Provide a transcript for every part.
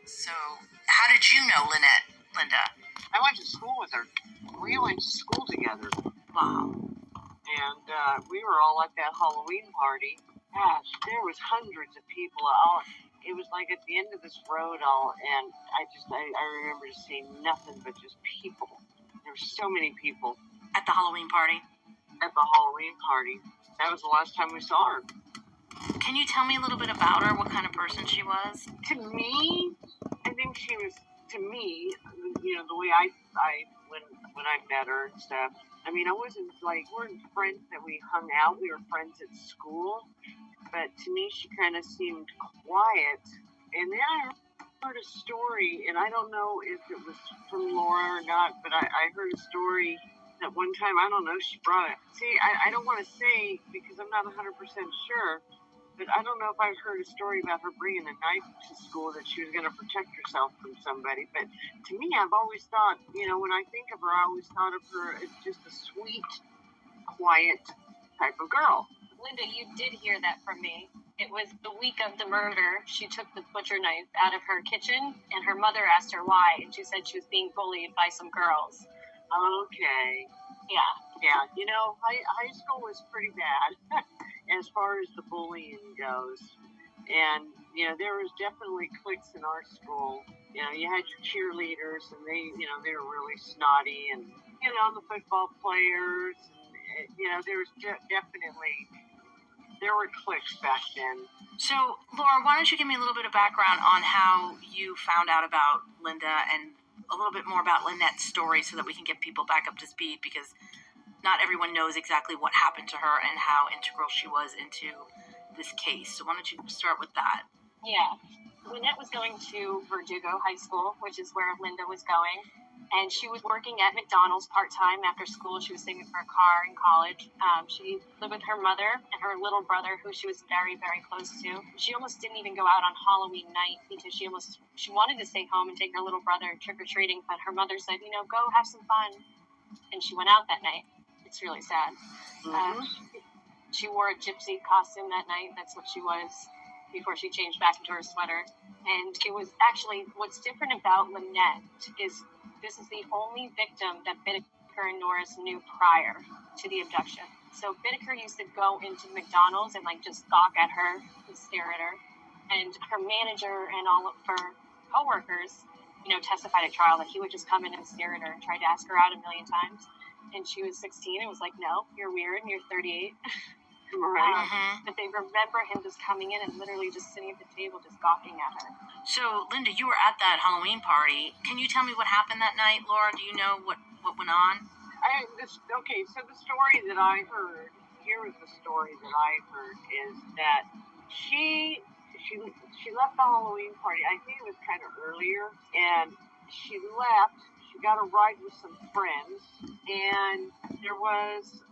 So, how did you know Lynette, Linda? I went to school with her. We went to school together. Wow. And we were all at that Halloween party. Gosh, there was hundreds of people. It was like at the end of this road and I remember just seeing nothing but just people. There were so many people. At the Halloween party? At the Halloween party. That was the last time we saw her. Can you tell me a little bit about her, what kind of person she was? To me, I think she was, the way I when I met her and stuff, I mean, I wasn't like, we weren't friends that we hung out. We were friends at school. But to me, she kind of seemed quiet. And then I heard a story, and I don't know if it was from Laura or not, but I heard a story that one time, I don't know, she brought it. See, I don't want to say, because I'm not 100% sure, but I don't know if I've heard a story about her bringing a knife to school that she was going to protect herself from somebody. But to me, I've always thought, when I think of her, I always thought of her as just a sweet, quiet type of girl. Linda, you did hear that from me. It was the week of the murder. She took the butcher knife out of her kitchen, and her mother asked her why, and she said she was being bullied by some girls. Okay. Yeah. High school was pretty bad as far as the bullying goes. And, there was definitely cliques in our school. You had your cheerleaders, and they were really snotty, and, the football players, and, there was there were cliques back then. So, Laura, why don't you give me a little bit of background on how you found out about Linda and a little bit more about Lynette's story so that we can get people back up to speed, because not everyone knows exactly what happened to her and how integral she was into this case. So why don't you start with that? Yeah. Lynette was going to Verdugo High School, which is where Linda was going. And she was working at McDonald's part-time after school. She was saving for a car in college. She lived with her mother and her little brother, who she was very, very close to. She almost didn't even go out on Halloween night because she wanted to stay home and take her little brother trick-or-treating. But her mother said, go have some fun. And she went out that night. It's really sad. Mm-hmm. She wore a gypsy costume that night. That's what she was before she changed back into her sweater. And it was actually, what's different about Lynette is this is the only victim that Bittaker and Norris knew prior to the abduction. So Bittaker used to go into McDonald's and just gawk at her and stare at her. And her manager and all of her coworkers, testified at trial that he would just come in and stare at her and try to ask her out a million times. And she was 16 and was like, no, you're weird and you're 38. Right. But they remember him just coming in and literally just sitting at the table, just gawking at her. So, Linda, you were at that Halloween party. Can you tell me what happened that night, Laura? Do you know what went on? So the story that I heard, here is the story that I heard, is that she left the Halloween party. I think it was kind of earlier, and she left. She got a ride with some friends, and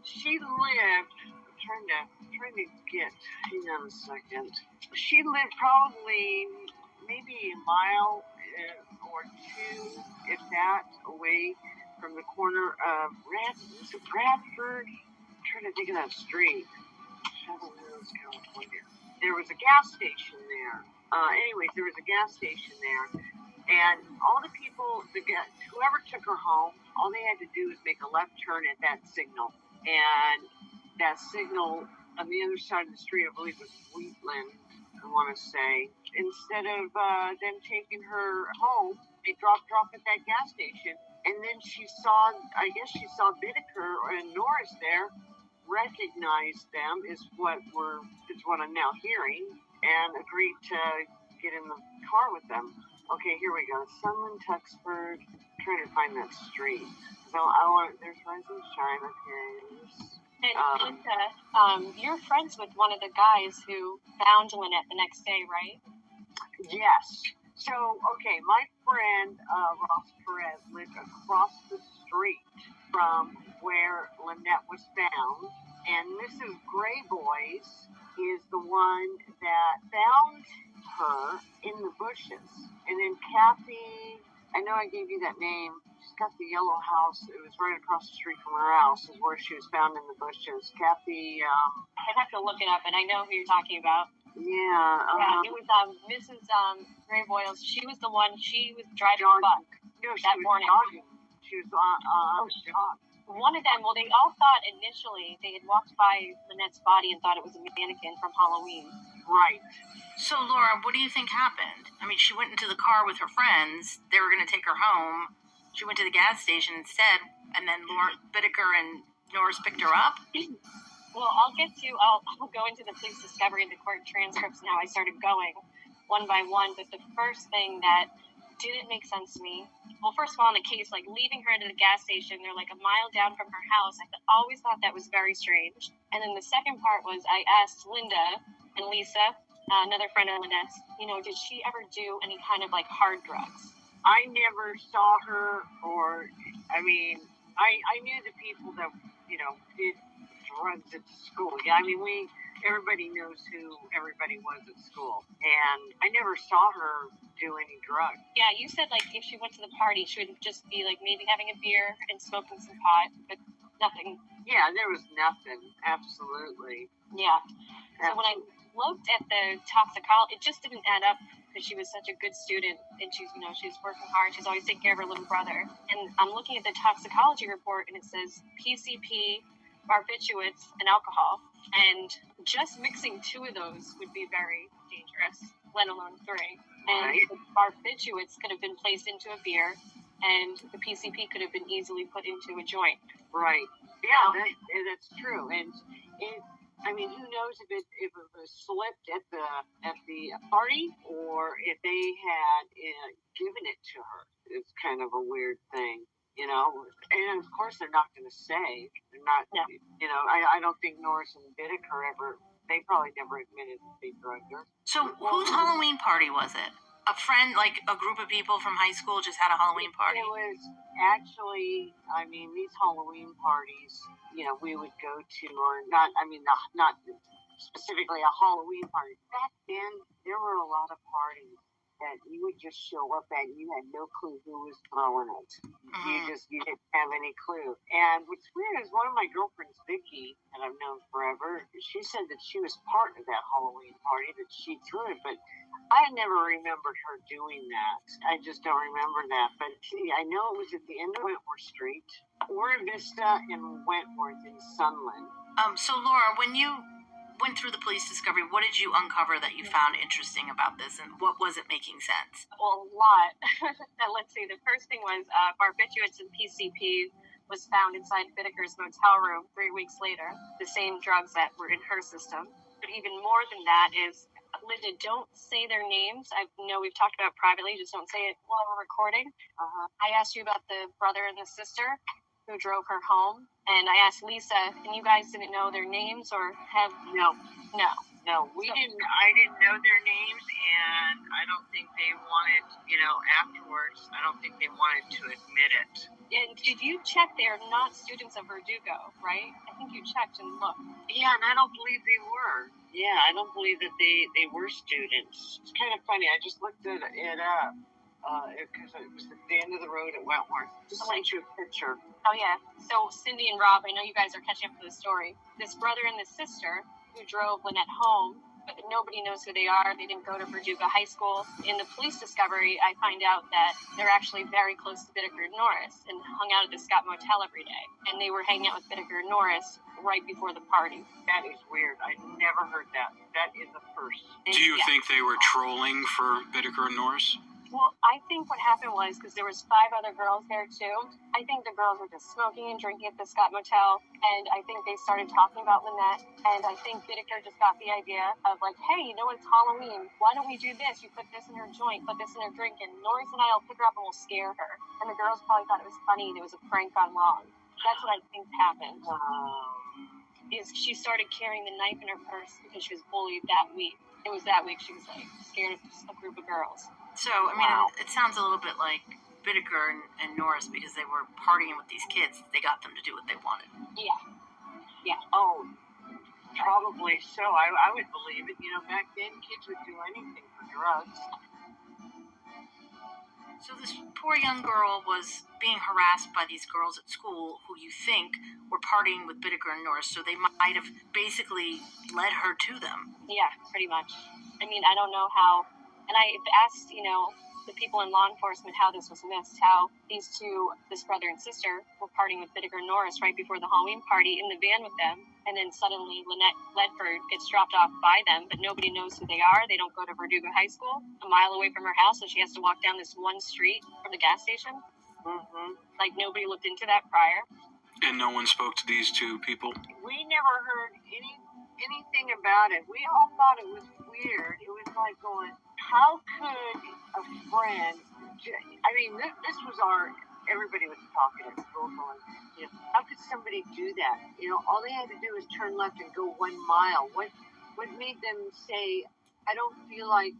she lived. Trying to get, hang on a second. She lived probably maybe a mile or two, if that, away from the corner of Bradford? I'm trying to think of that street. There was a gas station there. There was a gas station there. And all the people, whoever took her home, all they had to do was make a left turn at that signal. And that signal on the other side of the street, I believe it was Wheatland, I want to say. Instead of them taking her home, they dropped her off at that gas station. And then she saw Bittaker and Norris there, recognized them is what I'm now hearing, and agreed to get in the car with them. Okay, here we go. Sunland, Tuxford. I'm trying to find that street. So there's Rise and Shine. Okay. And Linda, you're friends with one of the guys who found Lynette the next day, right? Yes. So, okay, my friend Ross Perez lived across the street from where Lynette was found, and Mrs. Grayboys is the one that found her in the bushes. And then Kathy, I know I gave you that name. She's got the yellow house. It was right across the street from her house is where she was found in the bushes. Kathy, I'd have to look it up, and I know who you're talking about. Yeah, it was Mrs. Ray Boyles. She was the one. She was driving the bus that morning. She was on. One of them. Well, they all thought initially they had walked by Lynette's body and thought it was a mannequin from Halloween. Right. So, Laura, what do you think happened? I mean, she went into the car with her friends. They were going to take her home. She went to the gas station instead, and then Laura Bittaker and Norris picked her up. Well, I'll go into the police discovery and the court transcripts now. I started going one by one, but the first thing that didn't make sense to me, well, first of all, in the case, like leaving her at the gas station, they're like a mile down from her house. I always thought that was very strange. And then the second part was I asked Linda and Lisa, another friend of Lynette's, did she ever do any kind of like hard drugs? I never saw her, I knew the people that, did drugs at school. Yeah, I mean, everybody knows who everybody was at school, and I never saw her do any drugs. Yeah, you said like if she went to the party, she would just be like maybe having a beer and smoking some pot, but nothing. Yeah, there was nothing. Absolutely. Yeah. So when I looked at the toxicology, it just didn't add up because she was such a good student and she's working hard. She's always taking care of her little brother. And I'm looking at the toxicology report and it says PCP, barbiturates, and alcohol. And just mixing 2 of those would be very dangerous, let alone 3. And right. The barbiturates could have been placed into a beer, and the PCP could have been easily put into a joint. Right. Yeah, that's true. And who knows if it was slipped at the party or if they had given it to her. It's kind of a weird thing. And of course they're not going to say. They're not. No. I don't think Norris and Bittaker they probably never admitted that they drugged her. So whose Halloween party was it? A friend, like a group of people from high school just had a Halloween party? It was actually, these Halloween parties, we would go to, or not specifically a Halloween party. Back then, there were a lot of parties that you would just show up at and you had no clue who was throwing it. Mm-hmm. You didn't have any clue. And what's weird is one of my girlfriends, Vicky, that I've known forever, she said that she was part of that Halloween party, that she threw it, but I never remembered her doing that. I just don't remember that. But I know it was at the end of Wentworth Street, Ora Vista and Wentworth in Sunland. So Laura, when you went through the police discovery, what did you uncover that you found interesting about this, and what was it making sense? Well, a lot. Let's see. The first thing was barbiturates and PCP was found inside Bittaker's motel room 3 weeks later, the same drugs that were in her system. But even more than that is, Linda, don't say their names. I know we've talked about privately, just don't say it while we're recording. I asked you about the brother and the sister who drove her home, and I asked Lisa, and you guys didn't know their names or have... No, we didn't. I didn't know their names, and I don't think they wanted, afterwards, I don't think they wanted to admit it. And did you check? They're not students of Verdugo, right? I think you checked and looked. Yeah, and I don't believe they were. Yeah, I don't believe that they were students. It's kind of funny. I just looked it up. Because it was at the end of the road at Wentworth. Just sent you a picture. Oh, yeah. So Cindy and Rob, I know you guys are catching up to the story. This brother and this sister who drove Lynette home, but nobody knows who they are. They didn't go to Verdugo High School. In the police discovery, I find out that they're actually very close to Bittaker and Norris and hung out at the Scott Motel every day. And they were hanging out with Bittaker and Norris right before the party. That is weird. I never heard that. That is a first. Do you think they were trolling for Bittaker and Norris? Well, I think what happened was, because there was 5 other girls there too, I think the girls were just smoking and drinking at the Scott Motel, and I think they started talking about Lynette, and I think Bittaker just got the idea of like, hey, it's Halloween, why don't we do this? You put this in her joint, put this in her drink, and Norris and I will pick her up and we'll scare her. And the girls probably thought it was funny and it was a prank gone wrong. That's what I think happened. Is she started carrying the knife in her purse because she was bullied that week. It was that week she was like scared of a group of girls. So, It sounds a little bit like Bittaker and Norris, because they were partying with these kids. They got them to do what they wanted. Yeah. Oh, probably so. I would believe it. Back then, kids would do anything for drugs. So this poor young girl was being harassed by these girls at school who you think were partying with Bittaker and Norris, so they might have basically led her to them. Yeah, pretty much. I mean, I don't know how, and I asked, the people in law enforcement how this was missed, how these two, this brother and sister, were partying with Bittaker and Norris right before the Halloween party in the van with them, and then suddenly Lynette Ledford gets dropped off by them, but nobody knows who they are. They don't go to Verdugo High School, a mile away from her house, so she has to walk down this one street from the gas station. Like, nobody looked into that prior. And no one spoke to these two people? We never heard anything about it. We all thought it was weird. It was like going, how could a friend, this was everybody was talking at school going, how could somebody do that? All they had to do was turn left and go 1 mile. What made them say, I don't feel like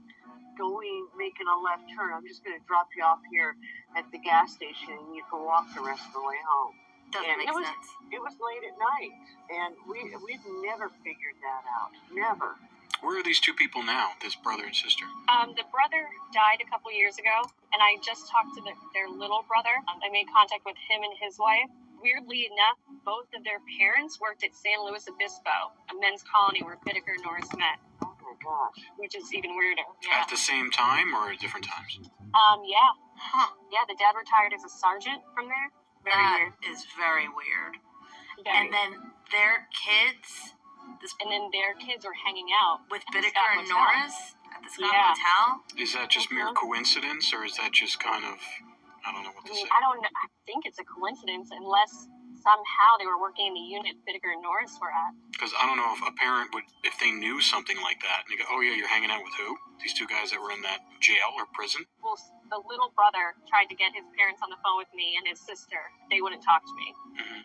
making a left turn. I'm just going to drop you off here at the gas station and you can walk the rest of the way home. Doesn't make sense. It was late at night, and we've never figured that out. Never. Where are these two people now, this brother and sister? The brother died a couple years ago, and I just talked to their little brother. I made contact with him and his wife. Weirdly enough, both of their parents worked at San Luis Obispo, a men's colony where Bittaker and Norris met. Oh my gosh. Which is even weirder. Yeah. At the same time or at different times? Yeah. Huh. Yeah, the dad retired as a sergeant from there. Very weird. That is very weird. Very and then their kids... And then their kids were hanging out with Bittaker and Norris at the Scott Motel? Is that just mere coincidence, or is that just kind of, I don't know what to say. I don't know. I think it's a coincidence, unless somehow they were working in the unit Bittaker and Norris were at. Because I don't know if a parent would, if they knew something like that, and they go, oh yeah, you're hanging out with who? These two guys that were in that jail or prison? Well, the little brother tried to get his parents on the phone with me and his sister. They wouldn't talk to me. Mm-hmm.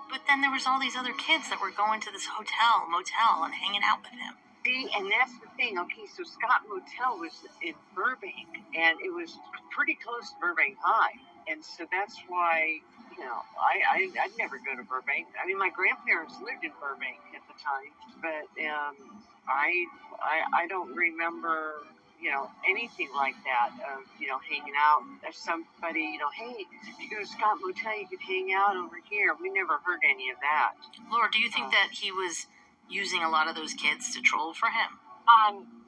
But then there was all these other kids that were going to this motel, and hanging out with him. See, and that's the thing. Okay, so Scott Motel was in Burbank, and it was pretty close to Burbank High. And so that's why, I'd never go to Burbank. I mean, my grandparents lived in Burbank at the time, but I don't remember, anything like that of, hanging out. There's somebody, hey, if you go to Scott Motel, you could hang out over here. We never heard any of that. Laura, do you think that he was using a lot of those kids to troll for him?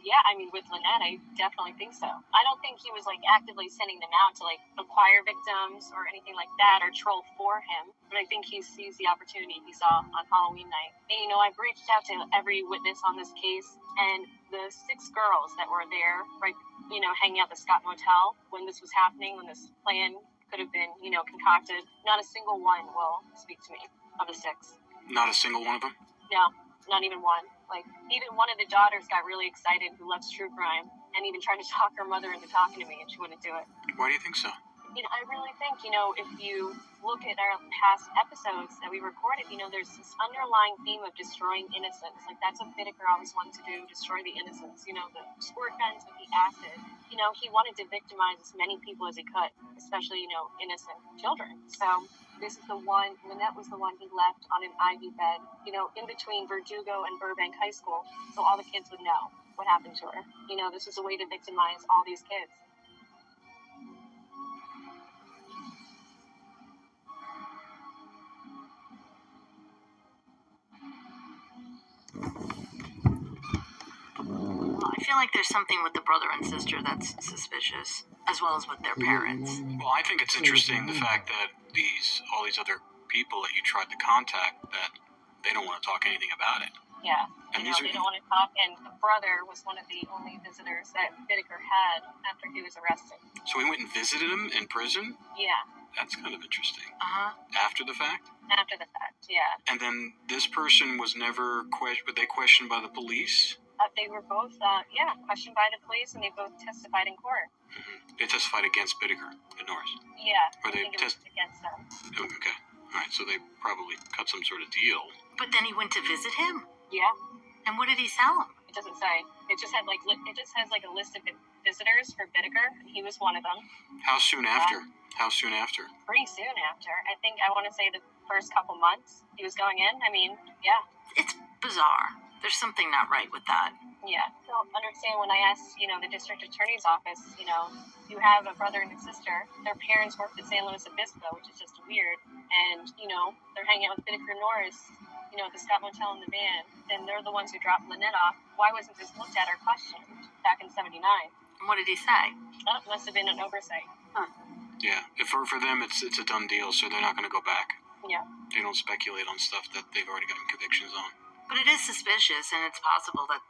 Yeah, I mean, with Lynette, I definitely think so. I don't think he was, actively sending them out to, acquire victims or anything like that or troll for him. But I think he sees the opportunity he saw on Halloween night. And, I've reached out to every witness on this case, and the 6 girls that were there, hanging out at the Scott Motel when this was happening, when this plan could have been, concocted, not a single one will speak to me of the 6. Not a single one of them? No, not even one. Even one of the daughters got really excited, who loves true crime, and even tried to talk her mother into talking to me, and she wouldn't do it. Why do you think so? I really think, if you look at our past episodes that we recorded, there's this underlying theme of destroying innocence. That's what Bittaker always wanted to do, destroy the innocence. The squirt guns with the acid. He wanted to victimize as many people as he could, especially, innocent children. So this is the one, Lynette was the one he left on an ivy bed, in between Verdugo and Burbank High School, so all the kids would know what happened to her. This was a way to victimize all these kids. I feel like there's something with the brother and sister that's suspicious, as well as with their parents. Well, I think it's interesting the fact that all these other people that you tried to contact, that they don't want to talk anything about it. Yeah, And they don't want to talk, and the brother was one of the only visitors that Bittaker had after he was arrested. So we went and visited him in prison? Yeah. That's kind of interesting. Uh-huh. After the fact? After the fact, yeah. And then this person was never were they questioned by the police? They were both, questioned by the police, and they both testified in court. Mm-hmm. They testified against Bittaker and Norris? Yeah, Or they I think it was against them. Oh, okay. All right, so they probably cut some sort of deal. But then he went to visit him? Yeah. And what did he sell him? It doesn't say. It just had it just has a list of visitors for Bittaker, and he was one of them. How soon after? How soon after? Pretty soon after. I want to say the first couple months he was going in. I mean, yeah. It's bizarre. There's something not right with that. Yeah. So understand when I asked, the district attorney's office, you have a brother and a sister. Their parents worked at San Luis Obispo, which is just weird. And, they're hanging out with Bittaker Norris, at the Scott Motel in the van. And they're the ones who dropped Lynette off. Why wasn't this looked at or questioned back in 79? And what did he say? That must have been an oversight. Huh. Yeah. For them, it's a done deal, so they're not going to go back. Yeah. They don't speculate on stuff that they've already gotten convictions on. But it is suspicious, and it's possible that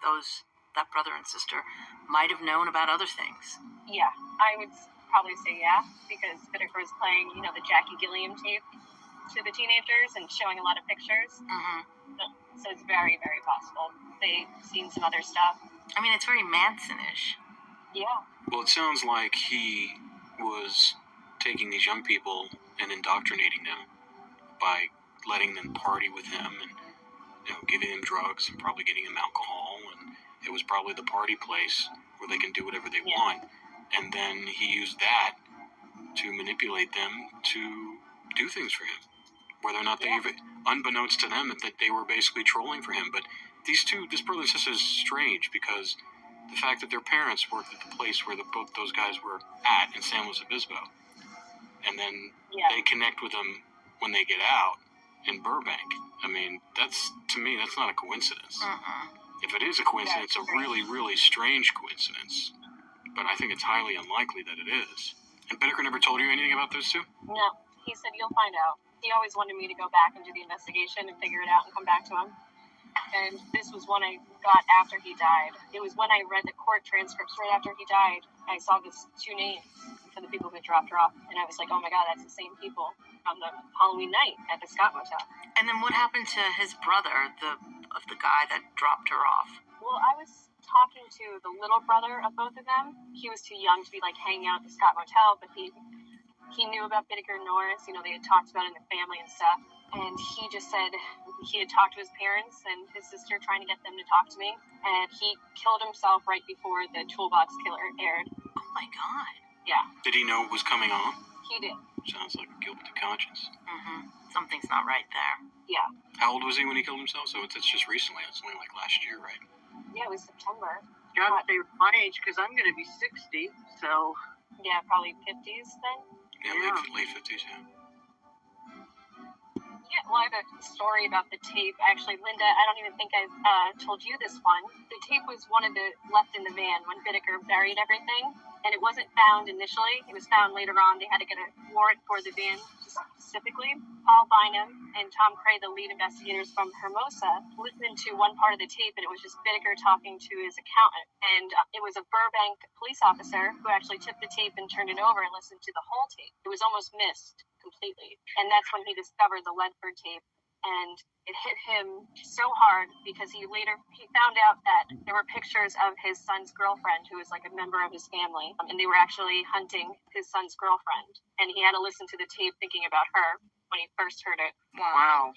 that brother and sister might have known about other things. Yeah, I would probably say yeah, because Bittaker was playing, the Jackie Gilliam tape to the teenagers and showing a lot of pictures. Mm-hmm. So it's very, very possible they've seen some other stuff. I mean, it's very Manson-ish. Yeah. Well, it sounds like he was taking these young people and indoctrinating them by letting them party with him and giving them drugs and probably getting them alcohol, and it was probably the party place where they can do whatever they want. And then he used that to manipulate them to do things for him, whether or not they even, unbeknownst to them, that they were basically trolling for him. But this brother and sister is strange because the fact that their parents worked at the place where both those guys were at in San Luis Obispo, and then they connect with them when they get out in Burbank. I mean, to me, that's not a coincidence. If it is a coincidence, it's a really, really strange coincidence. But I think it's highly unlikely that it is. And Bittaker never told you anything about those two? No. He said, you'll find out. He always wanted me to go back and do the investigation and figure it out and come back to him. And this was one I got after he died. It was when I read the court transcripts right after he died. I saw these two names for the people who dropped her off. And I was like, oh my God, that's the same people from the Halloween night at the Scott Motel. And then what happened to his brother, the guy that dropped her off? Well, I was talking to the little brother of both of them. He was too young to be hanging out at the Scott Motel, but he knew about Bittaker Norris. They had talked about it in the family and stuff. And he just said he had talked to his parents and his sister trying to get them to talk to me. And he killed himself right before the Toolbox Killer aired. Oh my God. Yeah. Did he know it was coming on? He did. Sounds like a guilty conscience. Something's not right there. Yeah. How old was he when he killed himself? So it's just recently. It's only last year, right? Yeah, it was September. God, they were my age because I'm going to be 60, so... Yeah, probably 50s then. Yeah, late 50s, yeah. Yeah, well, I have a story about the tape. Actually, Linda, I don't even think I've told you this one. The tape was one of the left in the van when Bittaker buried everything, and it wasn't found initially. It was found later on. They had to get a warrant for the van specifically. Paul Bynum and Tom Cray, the lead investigators from Hermosa, listened to one part of the tape, and it was just Bittaker talking to his accountant. And it was a Burbank police officer who actually took the tape and turned it over and listened to the whole tape. It was almost missed completely. And that's when he discovered the Ledford tape. And it hit him so hard because he found out that there were pictures of his son's girlfriend who was a member of his family. And they were actually hunting his son's girlfriend. And he had to listen to the tape thinking about her when he first heard it. Wow.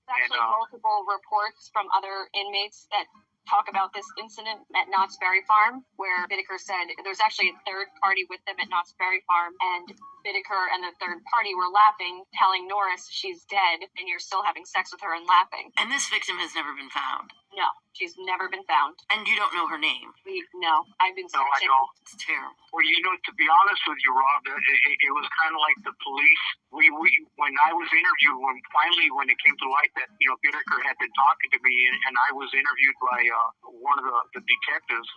There's actually multiple reports from other inmates that talk about this incident at Knott's Berry Farm, where Bittaker said there was actually a third party with them at Knott's Berry Farm, and Bittaker and the third party were laughing, telling Norris she's dead, and you're still having sex with her and laughing. And this victim has never been found? No, she's never been found. And you don't know her name? No, I've been searching. No, I don't. It's terrible. Well, to be honest with you, Rob, it was kind of like the police. When I was interviewed, when it came to light that Bittaker had been talking to me, and I was interviewed by one of the detectives,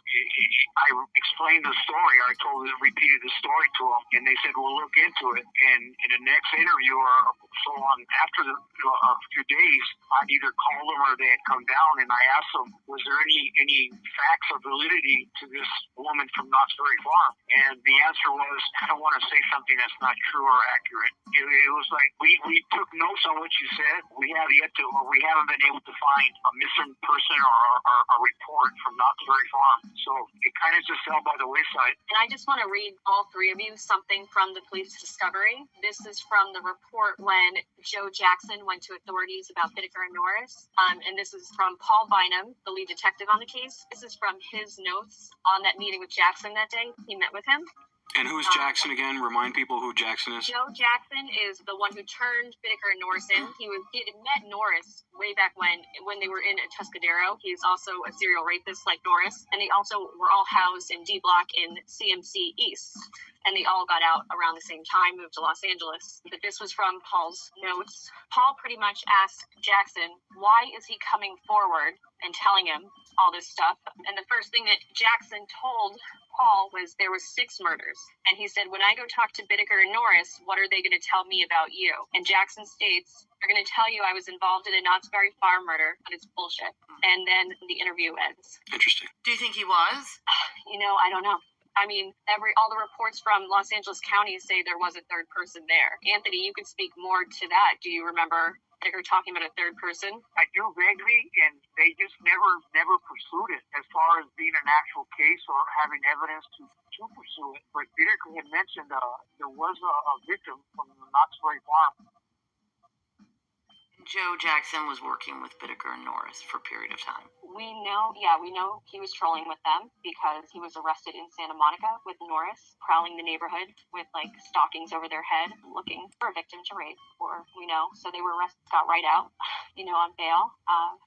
I explained the story. I repeated the story to them, and they said, "We'll look into it." And in the next interview or so on, after a few days, I'd either call them or they had come down, and I asked them, "Was there any facts or validity to this woman from Knott's Berry Farm?" And the answer was, "I don't want to say something that's not true or accurate." It was like we took notes on what you said. We haven't been able to find a missing person or a report from Knott's Berry Farm. So it kind of just fell by the wayside. And I just want to read all three of you something from the police discovery. This is from the report when Joe Jackson went to authorities about Bittaker and Norris. And this is from Paul Bynum, the lead detective on the case. This is from his notes on that meeting with Jackson that day. He met with him. And who is Jackson again? Remind people who Jackson is. Joe Jackson is the one who turned Bittaker and Norris in. He had met Norris way back when they were in Tuscadero. He's also a serial rapist like Norris, and they also were all housed in D Block in CMC East. And they all got out around the same time, moved to Los Angeles. But this was from Paul's notes. Paul pretty much asked Jackson, why is he coming forward and telling him all this stuff? And the first thing that Jackson told Paul was there were 6 murders. And he said, when I go talk to Bittaker and Norris, what are they going to tell me about you? And Jackson states, they're going to tell you I was involved in a Knott's Berry Farm murder, but it's bullshit. And then the interview ends. Interesting. Do you think he was? I don't know. I mean, all the reports from Los Angeles County say there was a third person there. Anthony, you could speak more to that. Do you remember Bittaker talking about a third person? I do vaguely, and they just never pursued it as far as being an actual case or having evidence to pursue it. But Bittaker had mentioned there was a victim from the Knott's Berry Farm. Joe Jackson was working with Bittaker and Norris for a period of time. We know he was trolling with them because he was arrested in Santa Monica with Norris, prowling the neighborhood with stockings over their head, looking for a victim to rape, so they were arrested, got right out, on bail.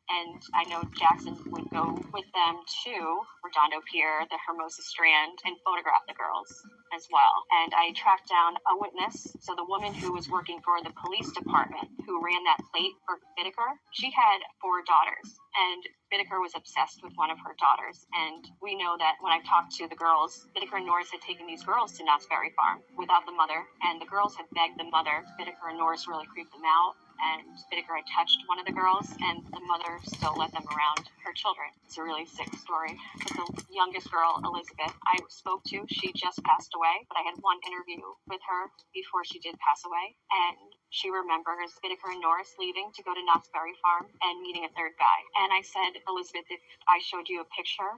And I know Jackson would go with them to Redondo Pier, the Hermosa Strand, and photograph the girls as well. And I tracked down a witness, so the woman who was working for the police department who ran that plate for Bittaker, she had 4 daughters, and Bittaker was obsessed with one of her daughters. And we know that when I talked to the girls, Bittaker and Norris had taken these girls to Knott's Berry Farm without the mother, and the girls had begged the mother. Bittaker and Norris really creeped them out, and Bittaker had touched one of the girls, and the mother still let them around her children. It's a really sick story. But the youngest girl, Elizabeth, I spoke to, she just passed away, but I had one interview with her before she did pass away, and she remembers Bittaker and Norris leaving to go to Knott's Berry Farm and meeting a third guy. And I said, Elizabeth, if I showed you a picture,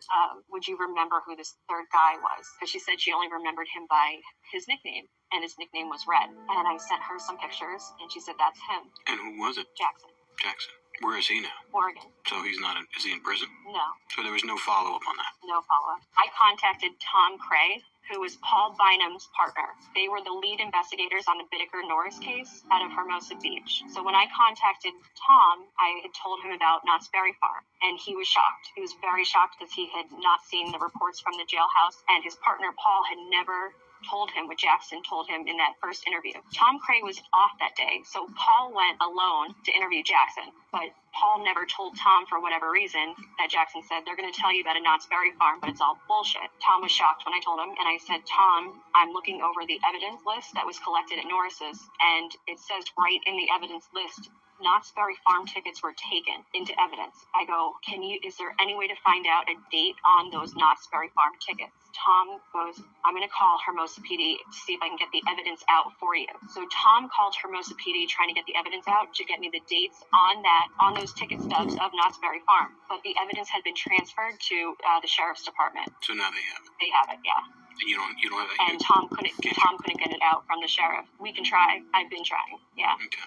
would you remember who this third guy was? Because she said she only remembered him by his nickname, and his nickname was Red. And I sent her some pictures, and she said, that's him. And who was it? Jackson. Where is he now? Oregon. So he's not, is he in prison? No. So there was no follow-up on that? No follow-up. I contacted Tom Cray, who was Paul Bynum's partner. They were the lead investigators on the Bittaker Norris case out of Hermosa Beach. So when I contacted Tom, I had told him about Knott's Berry Farm, and he was shocked. He was very shocked because he had not seen the reports from the jailhouse, and his partner Paul had never told him what Jackson told him in that first interview. Tom Cray was off that day, so Paul went alone to interview Jackson, but Paul never told Tom, for whatever reason, that Jackson said, they're going to tell you about a Knott's Berry Farm, but it's all bullshit. Tom was shocked when I told him, and I said, Tom, I'm looking over the evidence list that was collected at Norris's, and it says right in the evidence list, Knott's Berry Farm tickets were taken into evidence. I go, is there any way to find out a date on those Knott's Berry Farm tickets? Tom goes, I'm going to call Hermosa PD to see if I can get the evidence out for you. So Tom called Hermosa PD trying to get the evidence out to get me the dates on those ticket stubs of Knott's Berry Farm. But the evidence had been transferred to the sheriff's department. So now they have it. They have it, yeah. And you don't have that. And Tom couldn't get it out from the sheriff. We can try. I've been trying. Yeah. Okay.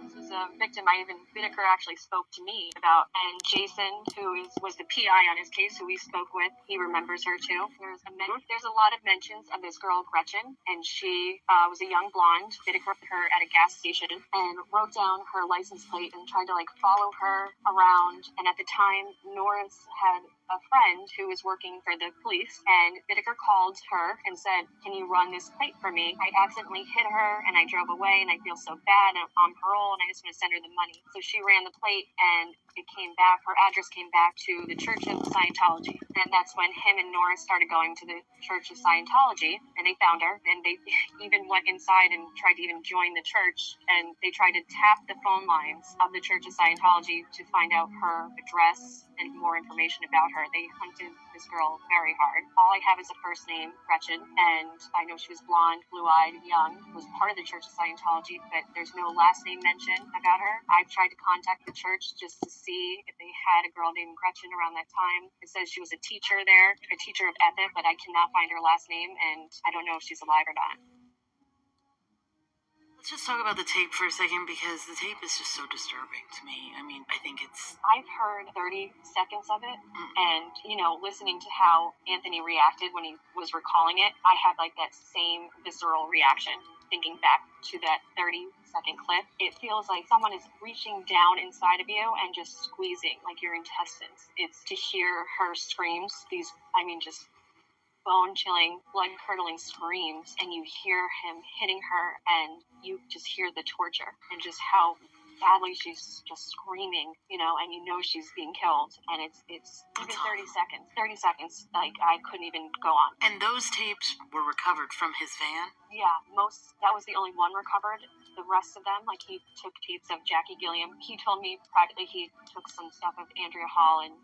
This was a victim Bittaker actually spoke to me about, and Jason, who was the PI on his case, who we spoke with, he remembers her too. There's a lot of mentions of this girl Gretchen, and she was a young blonde. Bittaker met her at a gas station and wrote down her license plate and tried to follow her around. And at the time, Norris had a friend who was working for the police, and Bittaker called her and said, can you run this plate for me? I accidentally hit her and I drove away and I feel so bad, and I'm on parole and I just want to send her the money. So she ran the plate, and her address came back to the Church of Scientology. And that's when him and Norris started going to the Church of Scientology, and they found her, and they even went inside and tried to even join the church, and they tried to tap the phone lines of the Church of Scientology to find out her address and more information about her. They hunted this girl very hard. All I have is a first name, Gretchen, and I know she was blonde, blue-eyed, young, was part of the Church of Scientology, but there's no last name mentioned about her. I've tried to contact the church just to see if they had a girl named Gretchen around that time. It says she was a teacher there, a teacher of ethics, but I cannot find her last name, and I don't know if she's alive or not. Let's just talk about the tape for a second, because the tape is just so disturbing to me. I mean, I think it's... I've heard 30 seconds of it, and, you know, listening to how Anthony reacted when he was recalling it, I had, like, that same visceral reaction. Thinking back to that 30-second clip, it feels like someone is reaching down inside of you and just squeezing, like, your intestines. It's to hear her screams, these, I mean, just bone-chilling, blood-curdling screams, and you hear him hitting her, and you just hear the torture, and just how badly she's just screaming, you know, and you know she's being killed, and it's even 30 seconds. 30 seconds, like, I couldn't even go on. And those tapes were recovered from his van? Yeah, that was the only one recovered. The rest of them, like, he took tapes of Jackie Gilliam. He told me privately he took some stuff of Andrea Hall and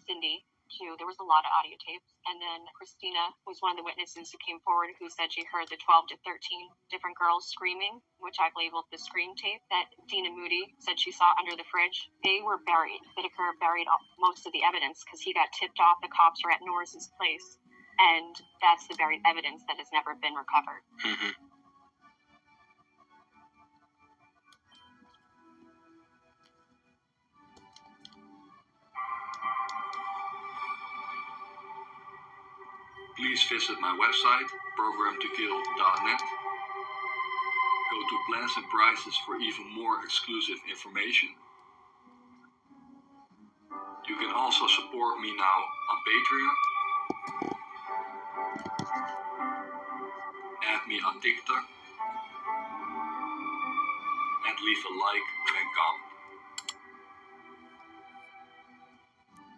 Cindy, too. There was a lot of audio tapes. And then Christina was one of the witnesses who came forward who said she heard the 12 to 13 different girls screaming, which I've labeled the scream tape that Dina Moody said she saw under the fridge. They were buried. Whitaker buried most of the evidence because he got tipped off the cops were at Norris's place. And that's the buried evidence that has never been recovered. Mm-hmm. Please visit my website, programtokill.net. Go to plans and prices for even more exclusive information. You can also support me now on Patreon. Add me on TikTok. And leave a like and comment.